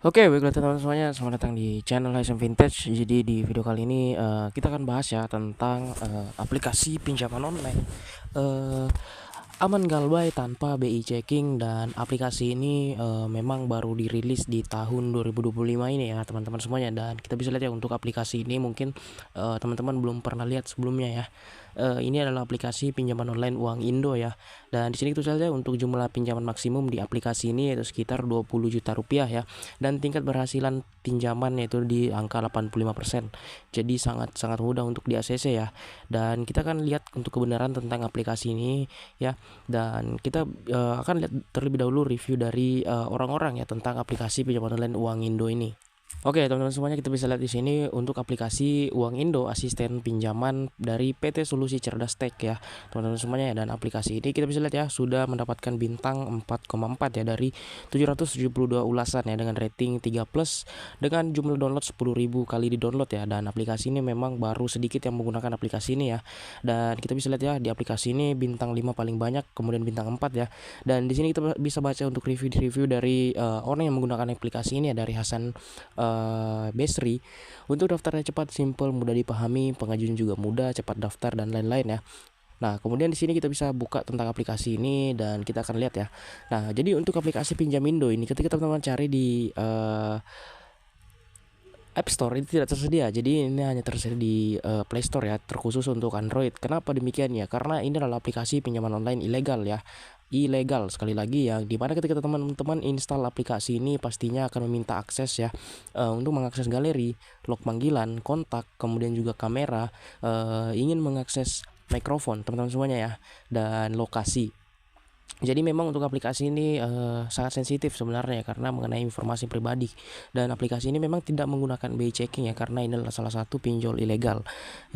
Oke, baiklah teman-teman semuanya, selamat datang di channel Haisam Vintage. Jadi di video kali ini kita akan bahas ya tentang aplikasi pinjaman online eh, aman galbay tanpa BI checking, dan aplikasi ini memang baru dirilis di tahun 2025 ini ya teman-teman semuanya. Dan kita bisa lihat ya, untuk aplikasi ini mungkin teman-teman belum pernah lihat sebelumnya ya. Ini adalah aplikasi pinjaman online uang Indo ya. Dan di sini itu saja untuk jumlah pinjaman maksimum di aplikasi ini yaitu sekitar 20 juta rupiah ya. Dan tingkat berhasilan pinjaman yaitu di angka 85%. Jadi sangat mudah untuk di ACC ya. Dan kita akan lihat untuk kebenaran tentang aplikasi ini ya. Dan kita akan lihat terlebih dahulu review dari orang-orang ya tentang aplikasi pinjaman online uang Indo ini. Oke, teman-teman semuanya, kita bisa lihat di sini untuk aplikasi Uang Indo, asisten pinjaman dari PT Solusi Cerdas Tech ya, teman-teman semuanya ya. Dan aplikasi ini kita bisa lihat ya sudah mendapatkan bintang 4,4 ya dari 772 ulasan ya, dengan rating 3 plus, dengan jumlah download 10.000 kali di download ya. Dan aplikasi ini memang baru sedikit yang menggunakan aplikasi ini ya. Dan kita bisa lihat ya di aplikasi ini bintang 5 paling banyak, kemudian bintang 4 ya. Dan di sini kita bisa baca untuk review dari orang yang menggunakan aplikasi ini ya, dari Hasan Besri. Untuk daftarnya cepat, simple, mudah dipahami, pengajuan juga mudah, cepat daftar dan lain-lain ya. Nah, kemudian di sini kita bisa buka tentang aplikasi ini dan kita akan lihat ya. Nah, jadi untuk aplikasi pinjam Indo ini, ketika teman-teman cari di App Store, ini tidak tersedia. Jadi ini hanya tersedia di Play Store ya, terkhusus untuk Android. Kenapa demikian ya? Karena ini adalah aplikasi pinjaman online ilegal ya. Ilegal sekali lagi ya, dimana ketika teman-teman install aplikasi ini pastinya akan meminta akses ya, untuk mengakses galeri, log panggilan, kontak, kemudian juga kamera, ingin mengakses mikrofon teman-teman semuanya ya, dan lokasi. Jadi memang untuk aplikasi ini sangat sensitif sebenarnya karena mengenai informasi pribadi, dan aplikasi ini memang tidak menggunakan BI checking ya, karena ini adalah salah satu pinjol ilegal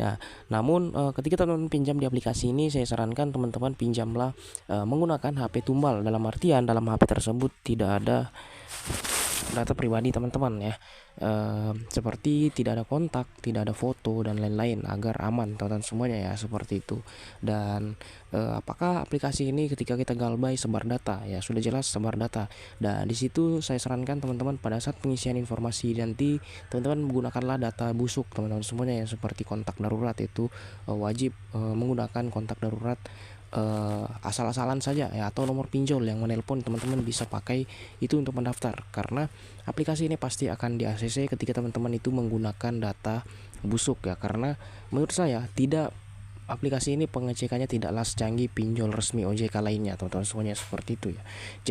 ya. Namun ketika teman-teman pinjam di aplikasi ini, saya sarankan teman-teman pinjamlah menggunakan HP tumbal, dalam artian dalam HP tersebut tidak ada data pribadi teman-teman ya, seperti tidak ada kontak, tidak ada foto dan lain-lain, agar aman teman-teman semuanya ya, seperti itu. Dan apakah aplikasi ini ketika kita galbay sebar data ya, sudah jelas sebar data. Dan di situ saya sarankan teman-teman pada saat pengisian informasi nanti, teman-teman menggunakanlah data busuk teman-teman semuanya ya, seperti kontak darurat. Itu wajib menggunakan kontak darurat asal-asalan saja ya, atau nomor pinjol yang menelpon teman-teman bisa pakai itu untuk mendaftar, karena aplikasi ini pasti akan di ACC ketika teman-teman itu menggunakan data busuk ya. Karena menurut saya tidak, aplikasi ini pengecekannya tidaklah secanggih pinjol resmi OJK lainnya teman-teman semuanya, seperti itu ya.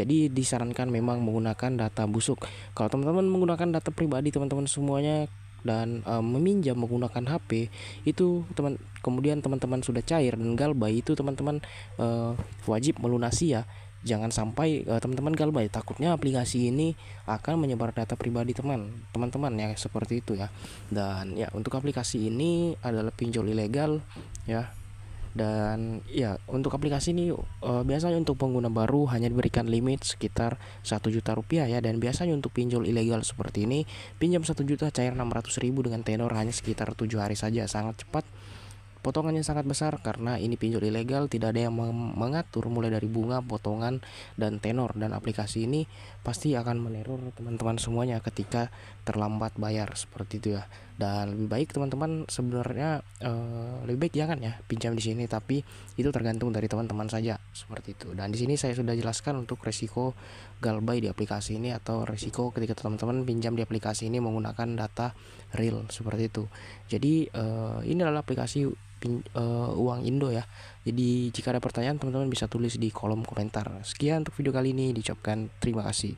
Jadi disarankan memang menggunakan data busuk. Kalau teman-teman menggunakan data pribadi teman-teman semuanya dan meminjam menggunakan HP itu kemudian teman-teman sudah cair dan galbay, itu teman-teman wajib melunasi ya. Jangan sampai teman-teman galbay, takutnya aplikasi ini akan menyebar data pribadi teman-teman ya, seperti itu ya. Dan ya, untuk aplikasi ini adalah pinjol ilegal ya. Dan ya, untuk aplikasi ini biasanya untuk pengguna baru hanya diberikan limit sekitar 1 juta rupiah ya. Dan biasanya untuk pinjol ilegal seperti ini, pinjam 1 juta cair 600.000 dengan tenor hanya sekitar 7 hari saja, sangat cepat. Potongannya sangat besar karena ini pinjol ilegal, tidak ada yang mengatur mulai dari bunga, potongan, dan tenor. Dan aplikasi ini pasti akan meneror teman-teman semuanya ketika terlambat bayar, seperti itu ya. Dan lebih baik teman-teman sebenarnya lebih baik jangan ya pinjam di sini, tapi itu tergantung dari teman-teman saja, seperti itu. Dan di sini saya sudah jelaskan untuk resiko galbay di aplikasi ini, atau resiko ketika teman-teman pinjam di aplikasi ini menggunakan data real, seperti itu. Jadi ini adalah aplikasi uang Indo ya. Jadi jika ada pertanyaan teman-teman bisa tulis di kolom komentar. Sekian untuk video kali ini, diucapkan terima kasih.